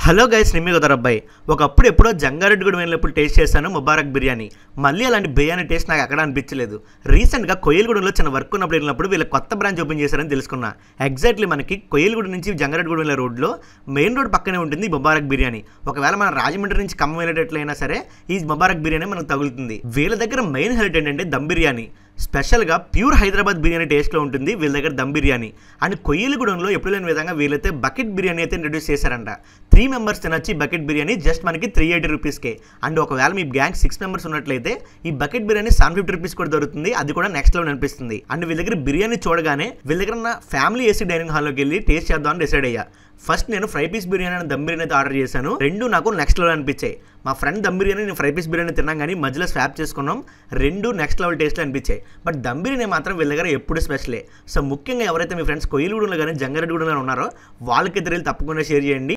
Hello guys, Nimmi కుదరబ్బాయి. ఒకప్పుడు ఎప్పుడో జంగారెడ్డిగూడెం వెళ్ళినప్పుడు టేస్ట్ చేశాను ముబారక్ బిర్యానీ. మళ్ళీ అలాంటి బిర్యానీ టేస్ట్ నాకు ఎక్కడ అనిపించలేదు. రీసెంట్గా కొయ్యలగూడెంలో చిన్న వర్క్ ఉన్నప్పుడు వెళ్ళినప్పుడు వీళ్ళ కొత్త బ్రాంచ్ ఓపెన్ చేశారని తెలుసుకున్నా. ఎగ్జాక్ట్లీ మనకి కొయ్యలగూడెం నుంచి జంగారెడ్డిగూడెం వెళ్ళే రోడ్లో మెయిన్ రోడ్ పక్కనే ఉంటుంది ముబారక్ బిర్యానీ. ఒకవేళ మన రాజమండ్రి నుంచి ఖమ్మం వెళ్ళేటట్లయినా సరే ఈ ముబారక్ బిర్యానీ మనకు తగులుతుంది. వీళ్ళ దగ్గర మెయిన్ హైలైట్ ఏంటంటే దమ్ బిర్యానీ. స్పెషల్గా ప్యూర్ హైదరాబాద్ బిర్యానీ టేస్ట్లో ఉంటుంది వీళ్ళ దగ్గర దమ్ బిర్యానీ. అండ్ కొయ్యలగూడెంలో ఎప్పుడు లేని విధంగా వీళ్ళైతే బకెట్ బిర్యానీ అయితే ఇంట్రడ్యూస్ చేశారంట. 3 మెంబర్స్ తినొచ్చి బకెట్ బిర్యానీ జస్ట్ మనకి 380 రూపీస్కే. అండ్ ఒకవేళ మీ గ్యాంగ్ 6 మెంబర్స్ ఉన్నట్లయితే ఈ బకెట్ బిర్యానీ 750 రూపీస్ కూడా దొరుకుతుంది. అది కూడా నెక్స్ట్ లెవెల్ అనిపిస్తుంది. అండ్ వీళ్ళ దగ్గర బిర్యానీ చూడగానే వీళ్ళ దగ్గర ఉన్న ఫ్యామిలీ ఏసీ డైనింగ్ హాల్లోకి వెళ్ళి టేస్ట్ చేద్దామని డిసైడ్ అయ్యా. ఫస్ట్ నేను fry piece biryani and dum biryani అయితే ఆర్డర్ చేశాను. రెండు నాకు నెక్స్ట్ లెవెల్ అనిపించాయి. మా ఫ్రెండ్ దమ్ బిర్యానీ, నేను ఫ్రై పీస్ బిర్యానీ తిన్నాం కానీ మధ్యలో స్వాప్ చేసుకున్నాం. రెండు నెక్స్ట్ లెవెల్ టేస్ట్లో అనిపించాయి. బట్ దమ్ బిర్యానీ మాత్రం వీళ్ళ దగ్గర ఎప్పుడు స్పెషలే. సో ముఖ్యంగా ఎవరైతే మీ ఫ్రెండ్స్ కొయ్యలగూడెంలో కానీ జంగారెడ్డిగూడెంలో ఉన్నారో వాళ్ళకి తెలియదు తప్పకుండా షేర్ చేయండి.